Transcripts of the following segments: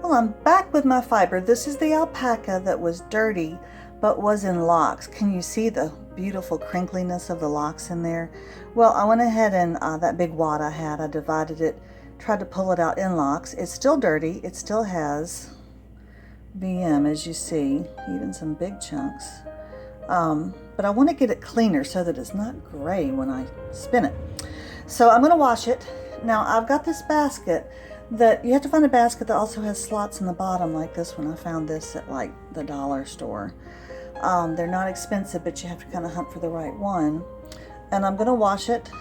Well, I'm back with my fiber. This is the alpaca that was dirty but was in locks. Can you see the beautiful crinkliness of the locks in there? Well, I went ahead and that big wad I had, I divided it, tried to pull it out in locks. It's still dirty. It still has BM, as you see, even some big chunks. But I want to get it cleaner so that it's not gray when I spin it. So I'm going to wash it. Now I've got this basket that you have to find a basket that also has slots in the bottom like this one. I found this at like the dollar store. They're not expensive, but you have to kind of hunt for the right one. And I'm going to wash it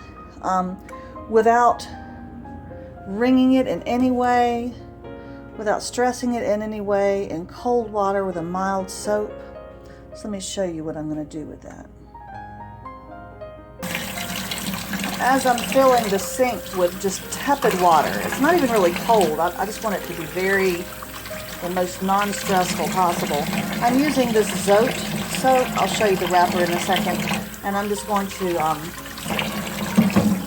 without wringing it in any way, without stressing it in any way, in cold water with a mild soap. So let me show you what I'm going to do with that. As I'm filling the sink with just tepid water, it's not even really cold. I just want it to be the most non-stressful possible. I'm using this Zote soap. I'll show you the wrapper in a second. And I'm just going to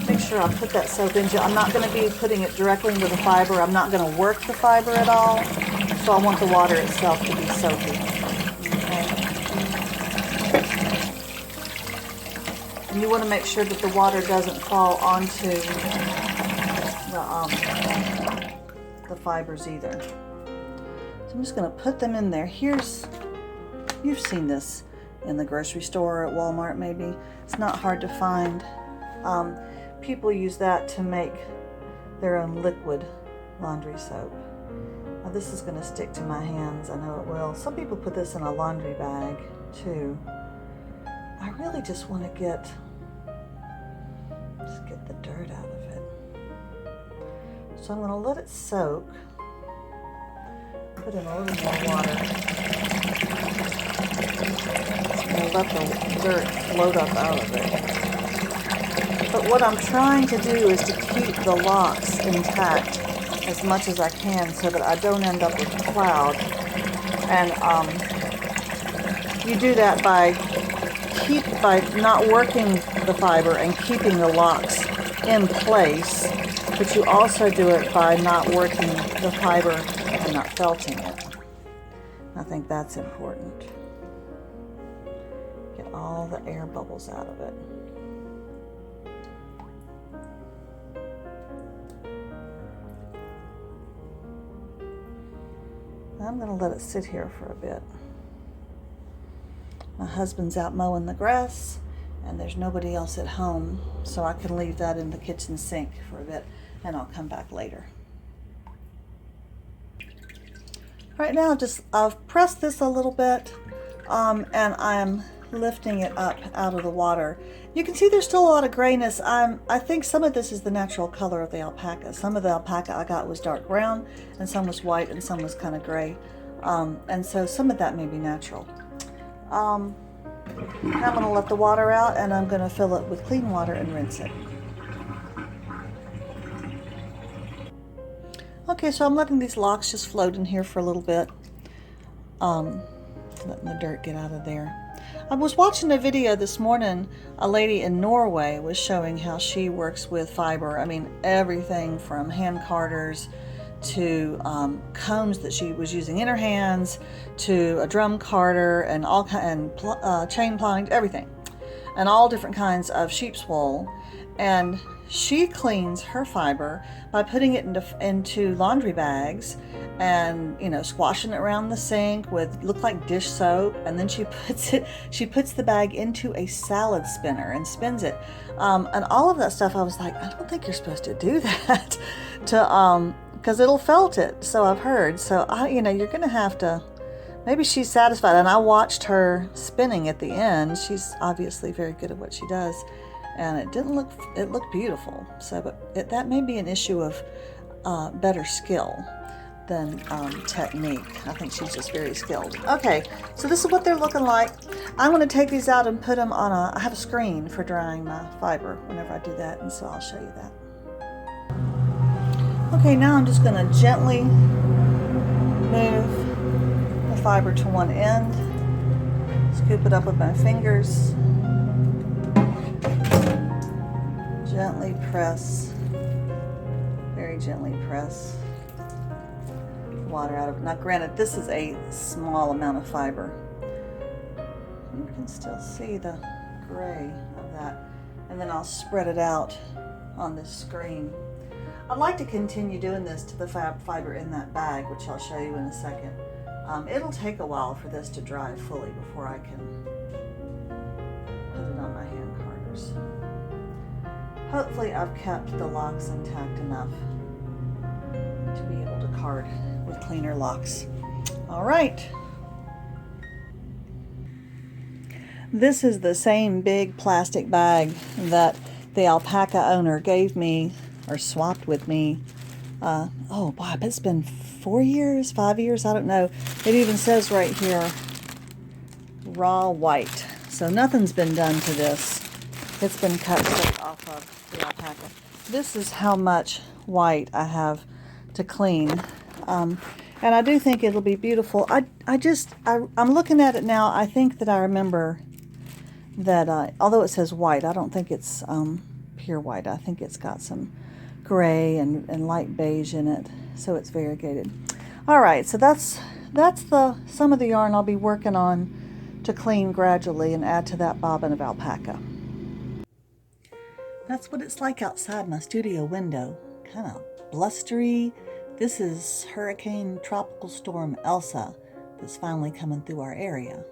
make sure I put that soap into it. I'm not going to be putting it directly into the fiber. I'm not going to work the fiber at all. So I want the water itself to be soapy. And you want to make sure that the water doesn't fall onto the fibers either. So I'm just going to put them in there. You've seen this in the grocery store or at Walmart maybe. It's not hard to find. People use that to make their own liquid laundry soap. Now this is going to stick to my hands. I know it will. Some people put this in a laundry bag too. I really just want to get the dirt out of it. So I'm going to let it soak. Put in a little more water. And let the dirt float up out of it. But what I'm trying to do is to keep the locks intact as much as I can so that I don't end up with a cloud. And you do that by not working the fiber and keeping the locks in place, but you also do it by not working the fiber and not felting it. I think that's important. Get all the air bubbles out of it. I'm going to let it sit here for a bit. My husband's out mowing the grass and there's nobody else at home, so I can leave that in the kitchen sink for a bit and I'll come back later. Right now I've pressed this a little bit and I'm lifting it up out of the water. You can see there's still a lot of grayness. I think some of this is the natural color of the alpaca. Some of the alpaca I got was dark brown and some was white and some was kind of gray. And so some of that may be natural. I'm going to let the water out and I'm going to fill it with clean water and rinse it. Okay, so I'm letting these locks just float in here for a little bit. Letting the dirt get out of there. I was watching a video this morning. A lady in Norway was showing how she works with fiber. I mean, everything from hand carders to combs that she was using in her hands, to a drum carder and chain-plying, everything, and all different kinds of sheep's wool. And she cleans her fiber by putting it into laundry bags and, you know, squashing it around the sink with look like dish soap, and then she puts the bag into a salad spinner and spins it, and all of that stuff. I was like, I don't think you're supposed to do that because it'll felt it, so I've heard. So you're gonna have to, maybe she's satisfied. And I watched her spinning at the end. She's obviously very good at what she does, and it looked beautiful. So, but that may be an issue of better skill than technique. I think she's just very skilled. Okay, so this is what they're looking like. I'm going to take these out and put them on I have a screen for drying my fiber whenever I do that, and so I'll show you that. Okay, now I'm just going to gently move the fiber to one end, scoop it up with my fingers, gently press, very gently press. water out of it. Now granted, this is a small amount of fiber. You can still see the gray of that. And then I'll spread it out on this screen. I'd like to continue doing this to the fiber in that bag, which I'll show you in a second. It'll take a while for this to dry fully before I can put it on my hand carders. Hopefully I've kept the locks intact enough to be able to card with cleaner locks. All right. This is the same big plastic bag that the alpaca owner gave me or swapped with me. Oh boy, I bet it's been 4 years, 5 years, I don't know. It even says right here, raw white. So nothing's been done to this. It's been cut straight off of the alpaca. This is how much white I have to clean. And I do think it'll be beautiful. I'm looking at it now. I think that I remember that although it says white, I don't think it's pure white. I think it's got some gray and light beige in it, so it's variegated. All right, so that's some of the yarn I'll be working on to clean gradually and add to that bobbin of alpaca. That's what it's like outside my studio window. Kind of blustery. This is Hurricane Tropical Storm Elsa that's finally coming through our area.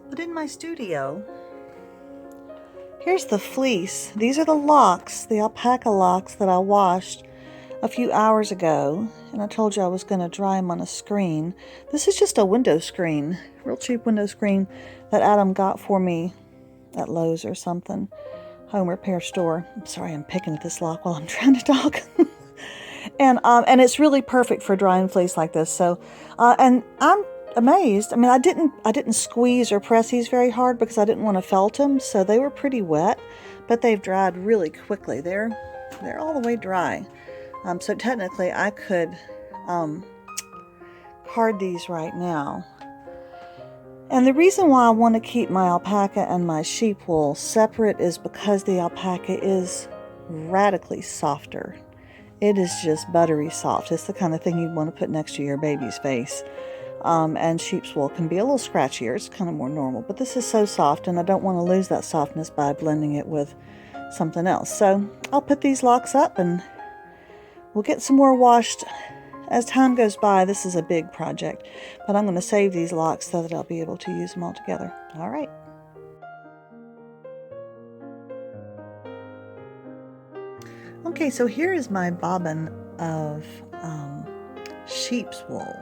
But in my studio, here's the fleece. These are the locks, the alpaca locks that I washed a few hours ago, and I told you I was going to dry them on a screen. This is just a window screen, real cheap window screen that Adam got for me at Lowe's or something, home repair store. I'm sorry, I'm picking at this lock while I'm trying to talk. And it's really perfect for drying fleece like this. So, and I'm amazed. I mean, I didn't squeeze or press these very hard because I didn't want to felt them, so they were pretty wet, but they've dried really quickly. They're all the way dry. So technically I could card these right now. And the reason why I want to keep my alpaca and my sheep wool separate is because the alpaca is radically softer. It is just buttery soft. It's the kind of thing you'd want to put next to your baby's face. And sheep's wool can be a little scratchier. It's kind of more normal. But this is so soft, and I don't want to lose that softness by blending it with something else. So I'll put these locks up, and we'll get some more washed as time goes by. This is a big project, but I'm going to save these locks so that I'll be able to use them all together. All right. Okay, so here is my bobbin of sheep's wool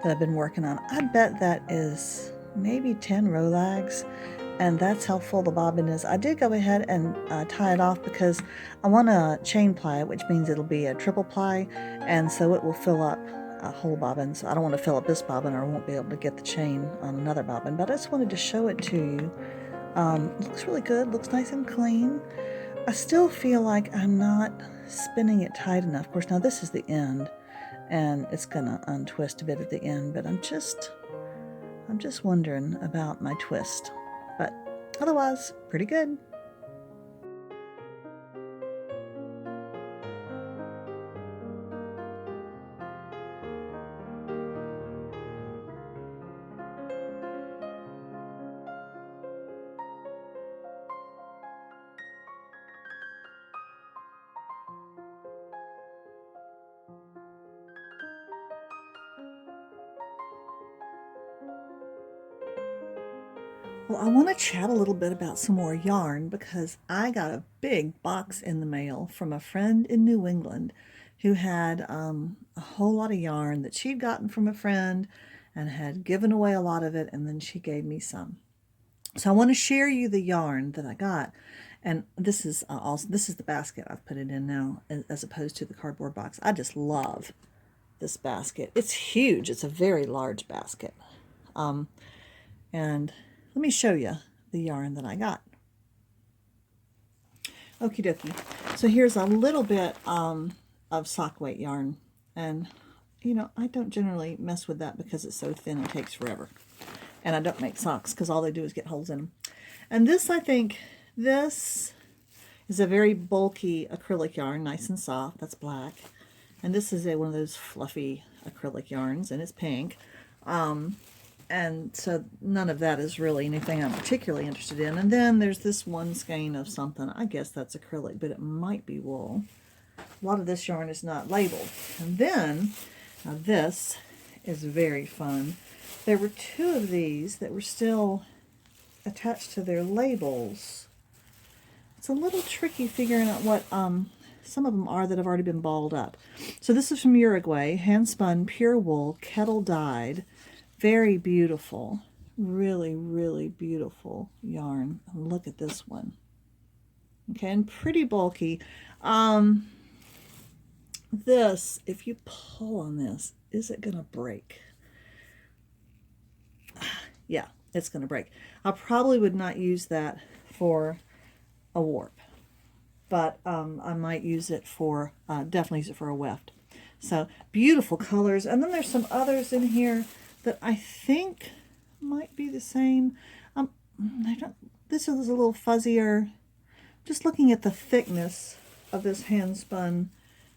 that I've been working on. I bet that is maybe 10 rolags, and that's how full the bobbin is. I did go ahead and tie it off because I want to chain ply it, which means it'll be a triple ply, and so it will fill up a whole bobbin. So I don't want to fill up this bobbin, or I won't be able to get the chain on another bobbin, but I just wanted to show it to you. It looks really good, looks nice and clean. I still feel like I'm not spinning it tight enough. Of course, now this is the end, and it's gonna untwist a bit at the end, but I'm just wondering about my twist. But otherwise, pretty good. Well, I want to chat a little bit about some more yarn because I got a big box in the mail from a friend in New England who had a whole lot of yarn that she'd gotten from a friend and had given away a lot of it, and then she gave me some. So I want to share you the yarn that I got, and this is the basket I've put it in now as opposed to the cardboard box. I just love this basket. It's huge. It's a very large basket, and let me show you the yarn that I got. Okie dokie. So here's a little bit of sock weight yarn. And, you know, I don't generally mess with that because it's so thin and takes forever. And I don't make socks because all they do is get holes in them. And this, I think, this is a very bulky acrylic yarn, nice and soft. That's black. And this is one of those fluffy acrylic yarns, and it's pink. And so none of that is really anything I'm particularly interested in. And then there's this one skein of something. I guess that's acrylic, but it might be wool. A lot of this yarn is not labeled. And then, now this is very fun. There were two of these that were still attached to their labels. It's a little tricky figuring out what some of them are that have already been balled up. So this is from Uruguay, hand spun, pure wool, kettle dyed. Very beautiful. Really, really beautiful yarn. Look at this one. Okay, and pretty bulky. This, if you pull on this, is it going to break? Yeah, it's going to break. I probably would not use that for a warp, but I might use it for, definitely use it for a weft. So beautiful colors. And then there's some others in here that I think might be the same. This is a little fuzzier. Just looking at the thickness of this hand spun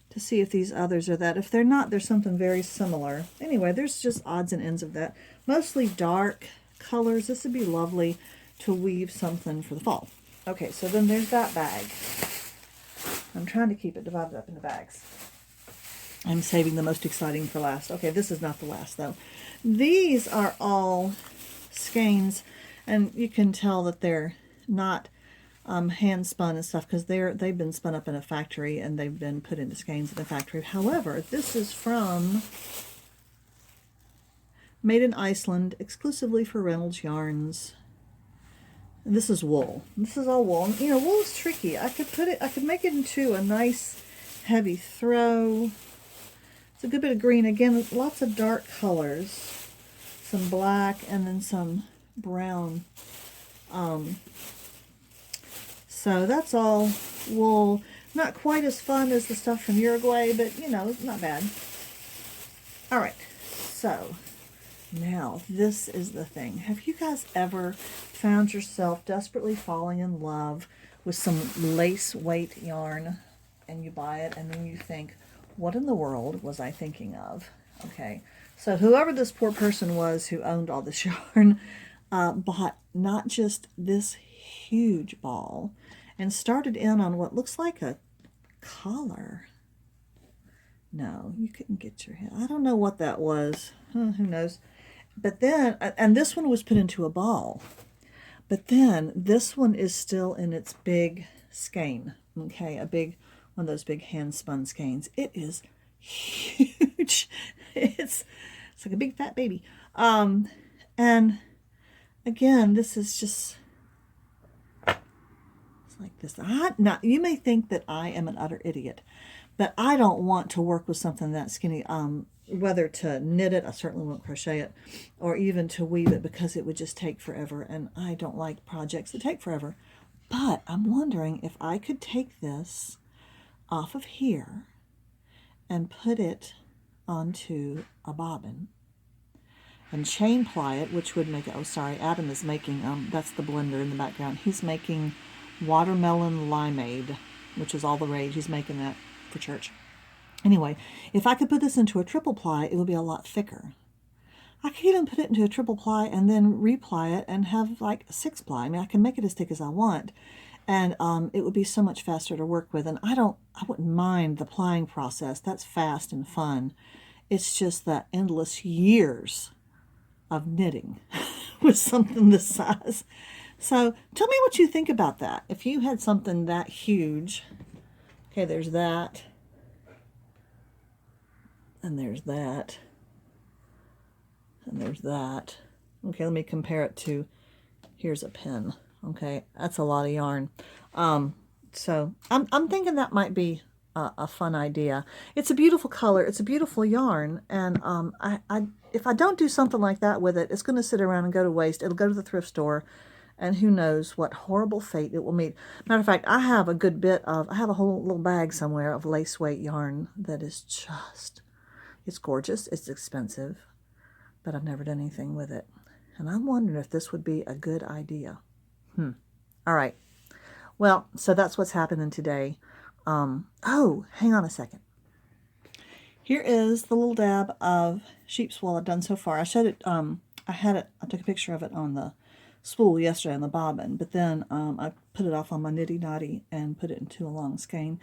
to see if these others are that. If they're not, there's something very similar. Anyway, there's just odds and ends of that. Mostly dark colors. This would be lovely to weave something for the fall. Okay, so then there's that bag. I'm trying to keep it divided up into bags. I'm saving the most exciting for last. Okay, this is not the last though. These are all skeins, and you can tell that they're not hand spun and stuff because they've been spun up in a factory and they've been put into skeins in the factory. However, this is from made in Iceland, exclusively for Reynolds Yarns. And this is wool. This is all wool. And, you know, wool is tricky. I could make it into a nice heavy throw. It's a good bit of green. Again, lots of dark colors. Some black and then some brown. So that's all wool. Not quite as fun as the stuff from Uruguay, but, you know, not bad. All right. So now this is the thing. Have you guys ever found yourself desperately falling in love with some lace weight yarn, and you buy it and then you think, what in the world was I thinking of? Okay, so whoever this poor person was who owned all this yarn bought not just this huge ball and started in on what looks like a collar. No, you couldn't get your head. I don't know what that was. Who knows? But then, and this one was put into a ball. But then this one is still in its big skein. Okay, a big one of those big hand spun skeins. It is huge. It's like a big fat baby. And again, this is just it's like this. Now you may think that I am an utter idiot, but I don't want to work with something that skinny. Whether to knit it, I certainly won't crochet it, or even to weave it, because it would just take forever, and I don't like projects that take forever. But I'm wondering if I could take this off of here and put it onto a bobbin and chain ply it, which would make it, oh sorry, Adam is making, that's the blender in the background. He's making watermelon limeade, which is all the rage. He's making that for church. Anyway, if I could put this into a triple ply, it would be a lot thicker. I could even put it into a triple ply and then reply it and have like a 6-ply. I mean, I can make it as thick as I want, and it would be so much faster to work with. And I wouldn't mind the plying process. That's fast and fun. It's just that endless years of knitting with something this size. So tell me what you think about that. If you had something that huge, okay, there's that. And there's that. And there's that. Okay, let me compare it to, here's a pin. Okay, that's a lot of yarn. So I'm thinking that might be a fun idea. It's a beautiful color. It's a beautiful yarn. And if I don't do something like that with it, it's going to sit around and go to waste. It'll go to the thrift store, and who knows what horrible fate it will meet. Matter of fact, I have I have a whole little bag somewhere of lace weight yarn that is just, it's gorgeous, it's expensive, but I've never done anything with it. And I'm wondering if this would be a good idea. All right. Well, so that's what's happening today. Oh, hang on a second. Here is the little dab of sheep's wool I've done so far. I showed it, I took a picture of it on the spool yesterday on the bobbin, but then I put it off on my niddy noddy and put it into a long skein.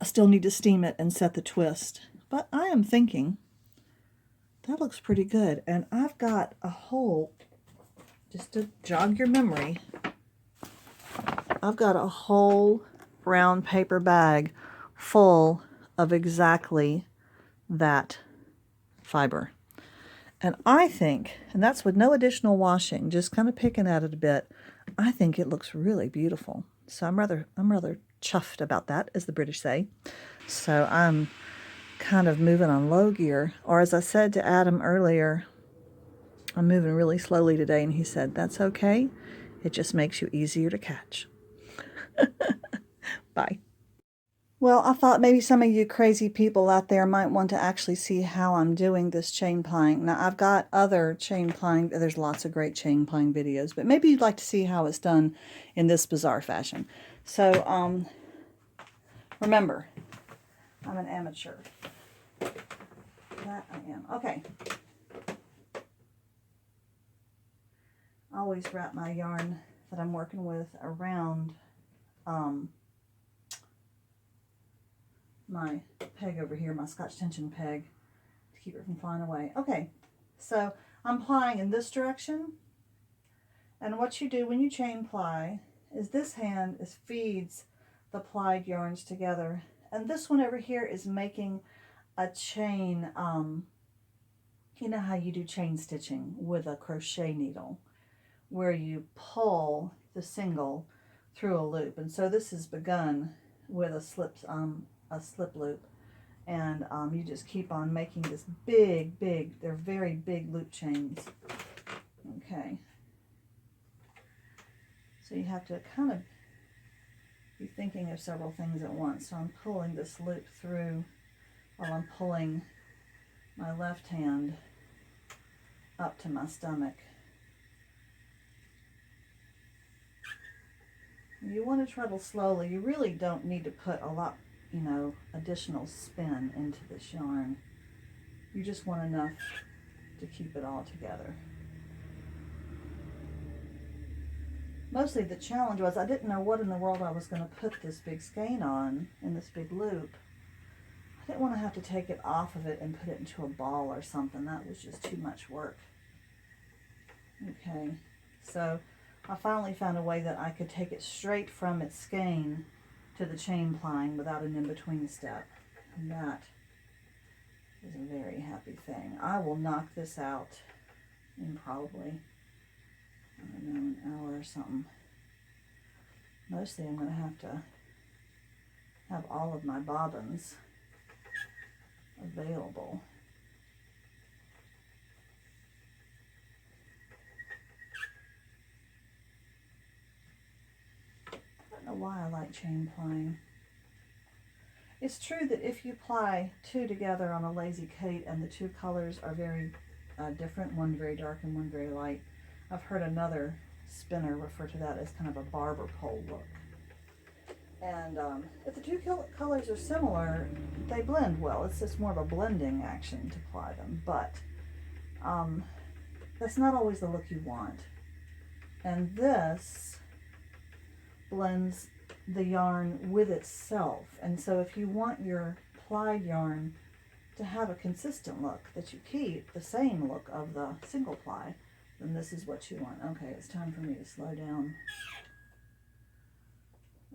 I still need to steam it and set the twist, but I am thinking that looks pretty good. And I've got a whole, just to jog your memory, I've got a whole brown paper bag full of exactly that fiber. And I think, and that's with no additional washing, just kind of picking at it a bit, I think it looks really beautiful. So I'm rather chuffed about that, as the British say. So I'm kind of moving on low gear, or as I said to Adam earlier, I'm moving really slowly today, and he said, that's okay. It just makes you easier to catch. Bye. Well, I thought maybe some of you crazy people out there might want to actually see how I'm doing this chain plying. Now, I've got other chain plying, there's lots of great chain plying videos, but maybe you'd like to see how it's done in this bizarre fashion. So, remember, I'm an amateur. That I am. Okay. I always wrap my yarn that I'm working with around my peg over here, my Scotch tension peg, to keep it from flying away. Okay, so I'm plying in this direction, and what you do when you chain ply is this hand feeds the plied yarns together, and this one over here is making a chain. You know how you do chain stitching with a crochet needle, where you pull the single through a loop, and so this is begun with a slip loop, and you just keep on making this big, they're very big loop chains. Okay, so you have to kind of be thinking of several things at once. So I'm pulling this loop through while I'm pulling my left hand up to my stomach. You want to treadle slowly. You really don't need to put a lot, additional spin into this yarn. You just want enough to keep it all together. Mostly the challenge was I didn't know what in the world I was going to put this big skein on in this big loop. I didn't want to have to take it off of it and put it into a ball or something. That was just too much work. Okay, so I finally found a way that I could take it straight from its skein to the chain plying without an in-between step. And that is a very happy thing. I will knock this out in probably, I don't know, an hour or something. Mostly I'm going to have all of my bobbins available. I don't know why I like chain plying. It's true that if you ply two together on a lazy Kate and the two colors are very different, one very dark and one very light, I've heard another spinner refer to that as kind of a barber pole look. And if the two colors are similar, they blend well. It's just more of a blending action to ply them, but that's not always the look you want. And this blends the yarn with itself, and so if you want your plied yarn to have a consistent look, that you keep the same look of the single ply, then this is what you want. Okay, it's time for me to slow down.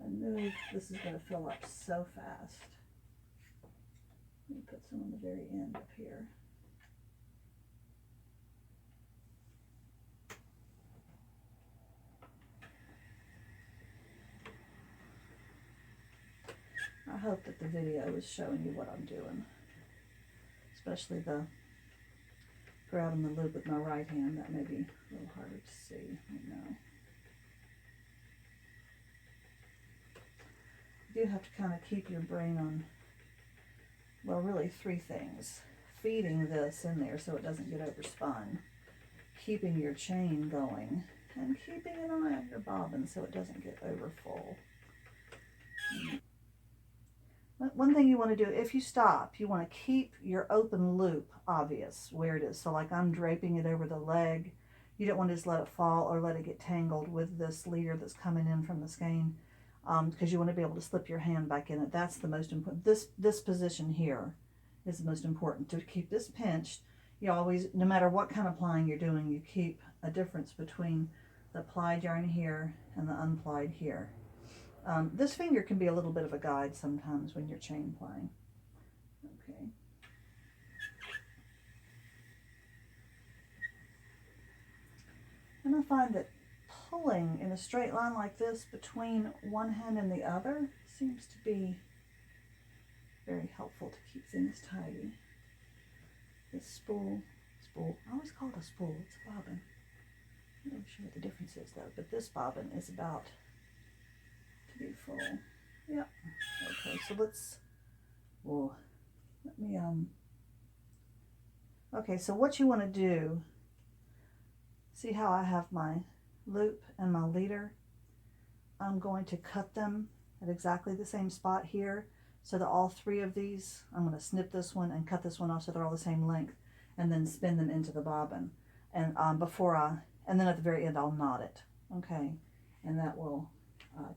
I knew this is going to fill up so fast. Let me put some on the very end up here. I hope that the video is showing you what I'm doing, especially the grabbing the loop with my right hand. That may be a little harder to see right now. You do have to kind of keep your brain on, well, really three things. Feeding this in there so it doesn't get overspun, keeping your chain going, and keeping an eye on your bobbin so it doesn't get over full. One thing you want to do, if you stop, you want to keep your open loop obvious where it is. So like I'm draping it over the leg. You don't want to just let it fall or let it get tangled with this leader that's coming in from the skein, because you want to be able to slip your hand back in it. That's the most important. This position here is the most important. To keep this pinched, you always, no matter what kind of plying you're doing, you keep a difference between the plied yarn here and the unplied here. This finger can be a little bit of a guide sometimes when you're chain plying. Okay. And I find that pulling in a straight line like this between one hand and the other seems to be very helpful to keep things tidy. This spool, I always call it a spool, it's a bobbin. I'm not sure what the difference is though, but this bobbin is about to be full. Yep. Okay, so okay, so what you want to do, see how I have my loop and my leader? I'm going to cut them at exactly the same spot here, so that all three of these, I'm going to snip this one and cut this one off so they're all the same length, and then spin them into the bobbin. And and then at the very end I'll knot it. Okay, and that will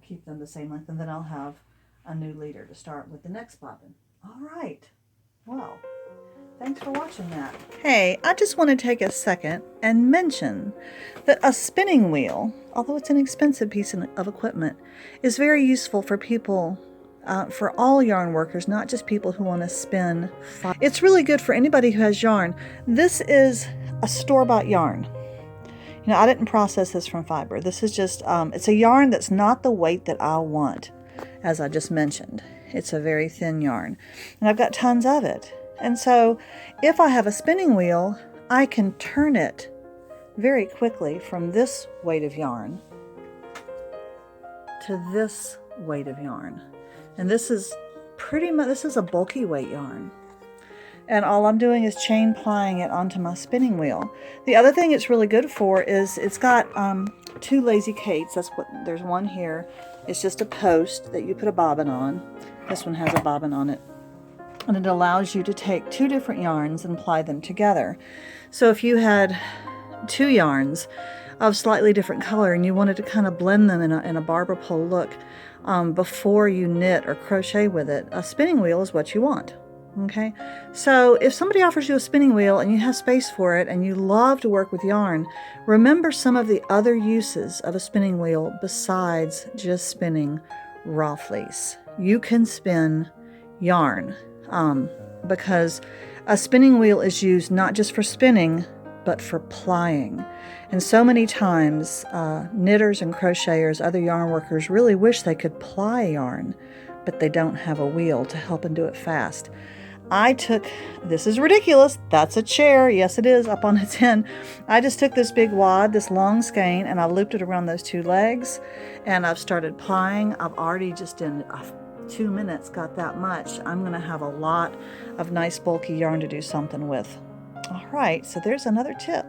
keep them the same length, and then I'll have a new leader to start with the next bobbin. All right, well, thanks for watching that. Hey, I just want to take a second and mention that a spinning wheel, although it's an expensive piece of equipment, is very useful for people, for all yarn workers, not just people who want to spin. It's really good for anybody who has yarn. This is a store-bought yarn. You know, I didn't process this from fiber. This is just, it's a yarn that's not the weight that I want, as I just mentioned. It's a very thin yarn, and I've got tons of it. And so if I have a spinning wheel, I can turn it very quickly from this weight of yarn to this weight of yarn. And this is pretty much, this is a bulky weight yarn. And all I'm doing is chain plying it onto my spinning wheel. The other thing it's really good for is it's got two lazy Kates. There's one here. It's just a post that you put a bobbin on. This one has a bobbin on it. And it allows you to take two different yarns and ply them together. So if you had two yarns of slightly different color and you wanted to kind of blend them in a barber pole look before you knit or crochet with it, a spinning wheel is what you want. Okay, so if somebody offers you a spinning wheel and you have space for it and you love to work with yarn, remember some of the other uses of a spinning wheel besides just spinning raw fleece. You can spin yarn, because a spinning wheel is used not just for spinning, but for plying. And so many times, knitters and crocheters, other yarn workers really wish they could ply yarn, but they don't have a wheel to help them do it fast. This is ridiculous, that's a chair, yes it is, up on its end. I just took this big wad, this long skein, and I looped it around those two legs, and I've started plying. I've already just in 2 minutes got that much. I'm going to have a lot of nice bulky yarn to do something with. All right, so there's another tip.